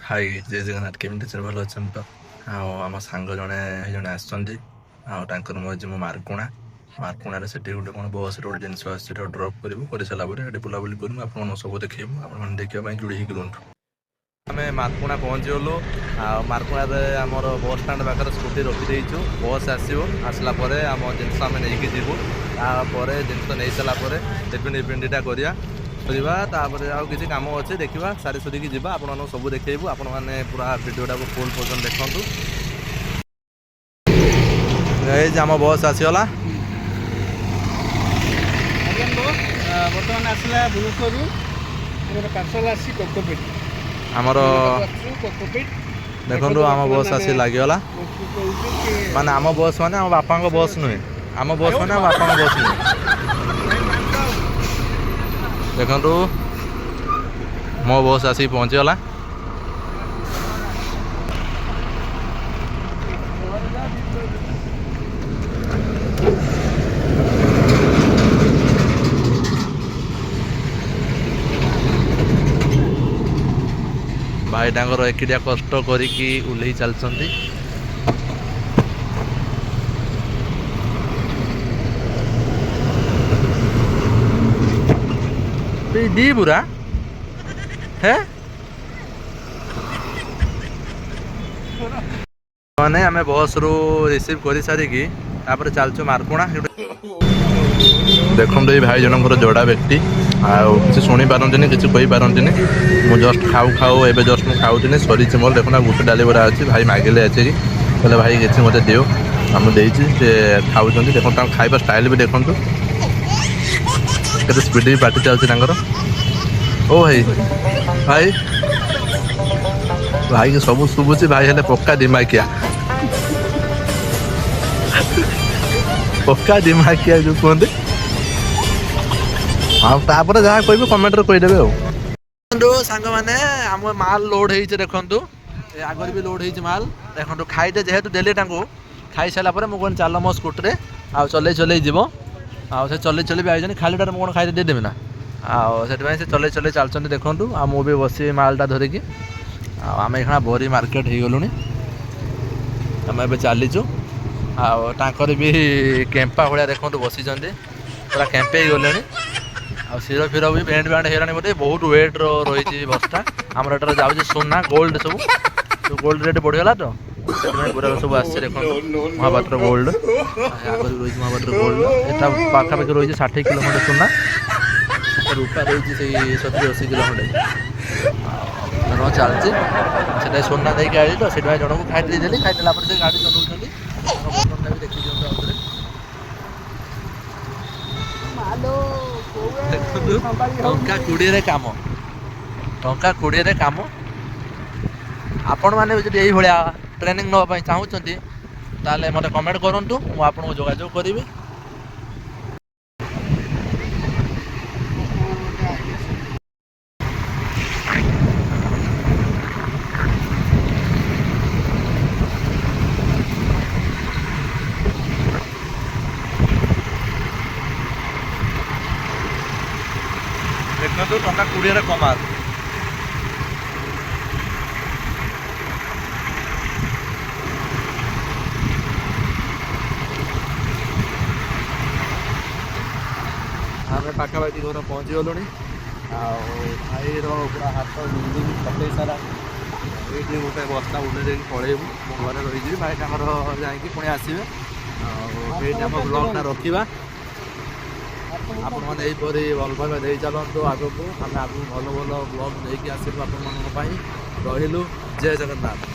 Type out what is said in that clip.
High ଜୟ ଜଗନ୍ନାଥ କେମିତି ଅଛନ୍ତି ଭଲ ଅଛନ୍ତି ତ ଆଉ ଆମ ସାଙ୍ଗ ଜଣେ ଆସିଛନ୍ତି ଆଉ ତାଙ୍କର ମୁଁ ଯିବୁ ମାର୍କୁଣାରେ ସେଠି ଗୋଟେ କ'ଣ ବସ୍ରେ ଗୋଟେ ଜିନିଷ ଆସିଛି ସେଟା ଡ୍ରପ୍ କରିବୁ କରିସାରିଲା ପରେ ସେଠି ବୁଲାବୁଲି କରିବୁ ଆପଣମାନଙ୍କୁ ସବୁ ଦେଖେଇବୁ ଆପଣମାନେ ଦେଖିବା ପାଇଁ ଯୋଡ଼ି ହେଇକି ରୁହନ୍ତୁ। ଆମେ ମାର୍କୁଣା ପହଞ୍ଚିଗଲୁ ଆଉ ମାର୍କୁଣାରେ ଆମର ବସ୍ ଷ୍ଟାଣ୍ଡ ପାଖରେ ସ୍କୁଟି ରଖିଦେଇଛୁ ବସ୍ ଆସିବ ଆସିଲା ପରେ ଆମ ଜିନିଷ ଆମେ ନେଇକି ଯିବୁ ତାପରେ ଜିନିଷ ନେଇସାରିଲା ପରେ ଟିଫିନ୍ଟା କରିବା ତାପରେ ଆଉ କିଛି କାମ ଅଛି ଦେଖିବା ସାରି ସୁରିକି ଯିବା ଆପଣମାନଙ୍କୁ ସବୁ ଦେଖେଇବୁ ଆପଣମାନେ ପୁରା ଭିଡ଼ିଓଟାକୁ ଫୁଲ୍ ପର୍ଯ୍ୟନ୍ତ ଦେଖନ୍ତୁ। ଏଇ ଯେ ଆମ ବସ୍ ଆସିଗଲା ବର୍ତ୍ତମାନ ଆସିଲା ଭୁବନେଶ୍ୱରରୁ ଆମର ପାର୍ସଲ ଆସି କୋକୋପିଟ୍ ଆମର ଦେଖନ୍ତୁ ଆମ ବସ୍ ଆସି ଲାଗିଗଲା ମାନେ ଆମ ବସ୍ ମାନେ ଆମ ବାପାଙ୍କ ବସ୍ ନୁହେଁ ଆମ ବସ୍ ମାନେ ଆମ ବାପାଙ୍କ ବସ୍ ନୁହେଁ ଦେଖନ୍ତୁ ମୋ ବସ୍ ଆସିକି ପହଞ୍ଚିଗଲା। ଭାଇ ତାଙ୍କର ଏକିଟିଆ କଷ୍ଟ କରିକି ଓହ୍ଲେଇ ଚାଲିଛନ୍ତି। ଦି ବୁରା ହେ ମାନେ ଆମେ ବସ୍ରୁ ରିସିଭ୍ କରିସାରିକି ତାପରେ ଚାଲିଛୁ ମାର୍କୁଣା। ଦେଖନ୍ତୁ ଏଇ ଭାଇ ଜଣଙ୍କର ଯୋଡ଼ା ବ୍ୟକ୍ତି ଆଉ କିଛି ଶୁଣିପାରନ୍ତିନି କିଛି କହିପାରନ୍ତିନି ମୁଁ ଜଷ୍ଟ ଖାଉ ଏବେ ଜଷ୍ଟ ମୁଁ ଖାଉଥିଲି ସରିଛି ମୋର ଦେଖୁନ ଗୋଟେ ଡାଲି ବରା ଅଛି ଭାଇ ମାଗିଲେ ଆସିକି କହିଲେ ଭାଇ କିଛି ମୋତେ ଦିଅ ମୁଁ ଦେଇଛି ସେ ଖାଉଛନ୍ତି ଦେଖନ୍ତୁ ତାଙ୍କ ଖାଇବା ଷ୍ଟାଇଲ୍ ବି ଦେଖନ୍ତୁ କେତେ ସ୍ପିଡ୍ ପାଟି ଚାଲୁଛି ତାଙ୍କର। ଓ ଭାଇ ଭାଇ ଭାଇକି ସବୁ ଶୁଭୁଛି ଭାଇ ହେଲେ ପକ୍କା ଦିମାକିଆ ଯୋଉ କୁହନ୍ତି ଆଉ ତାପରେ ଯାହା କହିବେ କମେଣ୍ଟରେ କହିଦେବେ ଆଉ। ସାଙ୍ଗମାନେ ଆମ ମାଲ ଲୋଡ୍ ହେଇଛି ଦେଖନ୍ତୁ ଆଗରେ ବି ଲୋଡ୍ ହେଇଛି ମାଲ ଦେଖନ୍ତୁ ଖାଇତେ ଯେହେତୁ ଦେଲି ତାଙ୍କୁ ଖାଇସାରିଲା ପରେ ମୁଁ କହିଲି ଚାଲ ମୋ ସ୍କୁଟିରେ ଆଉ ଚଲେଇ ଯିବ ଆଉ ସେ ଚଲେଇ ବି ଆଇଛନ୍ତି ଖାଲିଟାରେ ମୁଁ କ'ଣ ଖାଇତେ ଦେଇଦେବି ନା ଆଉ ସେଥିପାଇଁ ସେ ଚଲେଇ ଚାଲୁଛନ୍ତି ଦେଖନ୍ତୁ ଆଉ ମୁଁ ବି ବସି ମାଲଟା ଧରିକି ଆଉ ଆମେ ଏଇକ୍ଷଣା ବରୀ ମାର୍କେଟ ହେଇଗଲୁଣି ଆମେ ଏବେ ଚାଲିଛୁ ଆଉ ତାଙ୍କର ବି କେମ୍ପା ଭଳିଆ ଦେଖନ୍ତୁ ବସିଛନ୍ତି ପୁରା କେମ୍ପେଇ ଗଲେଣି ଆଉ ଶିର ଫିର ବି ବ୍ୟାଣ୍ଡ ହେଇଗଲାଣି ବୋଧେ ବହୁତ ୱେଟ୍ର ରହିଛି ବସ୍ଟା ଆମର ଏଠାରେ ଯାଉଛି ସୁନା ଗୋଲ୍ଡ ସବୁ ଗୋଲ୍ଡ ରେଟ୍ ବଢ଼ିଗଲା ତ ସେଥିପାଇଁ ଗୁଡ଼ାକ ସବୁ ଆସିছে ଦେଖନ୍ତୁ ମହାପାତ୍ର ଗୋଲ୍ଡ ଆଗରେ ରହିଛି ମହାପାତ୍ର ଗୋଲ୍ଡ ଏଟା ପାଖାପାଖି ରହିଛି 60 କିଲୋ ଖଣ୍ଡେ ସୁନା ରୂପା ରହିଛି ସେଇ 70-80 କିଲୋ ଖଣ୍ଡେ ଆଉ ଚାଲିଛି ସେଟା ସୁନା ଦେଇକି ଆଇଲି ତ ସେଥିପାଇଁ ଜଣଙ୍କୁ ଖାଇତେ ଦେଇଦେଲି ଖାଇଦେଲା ପରେ ସେ ଗାଡ଼ି ଚଲାଉଛନ୍ତି ବି ଦେଖି ଦିଅନ୍ତୁ ଆଉଥରେ ଦେଖନ୍ତୁ ଟଙ୍କା 20ରେ କାମ ଆପଣମାନେ ଯଦି ଏଇଭଳିଆ ଟ୍ରେନିଂ ନେବା ପାଇଁ ଚାହୁଁଛନ୍ତି ତାହେଲେ ମୋତେ କମେଣ୍ଟ କରନ୍ତୁ ମୁଁ ଆପଣଙ୍କୁ ଯୋଗାଯୋଗ କରିବି। ଦେଖନ୍ତୁ ଟଙ୍କା 20ରେ କମାଲ ଆମେ ପାଖାପାଖି ଘର ପହଞ୍ଚିଗଲୁଣି ଆଉ ଭାଇର ପୁରା ହାତ ବିନ୍ଧିକି ଫଟେଇ ସାରା ଏଇଠି ଗୋଟେ ବସ୍ତା ଉଠେଇ ଦେଇକି ପଳେଇବୁ ମୁଁ ଘରେ ରହିଯିବି ଭାଇ ତାଙ୍କର ଯାଇକି ପୁଣି ଆସିବେ ଆଉ ଏଇଠି ଆମ ବ୍ଲଗ୍ଟା ରଖିବା ଆପଣମାନେ ଏହିପରି ଭଲ ଭାବେ ଦେଇ ଚାଲନ୍ତୁ ଆଗକୁ ଆମେ ଆଗକୁ ଭଲ ବ୍ଲଗ୍ ନେଇକି ଆସିବୁ ଆପଣମାନଙ୍କ ପାଇଁ ରହିଲୁ ଜୟ ଜଗନ୍ନାଥ।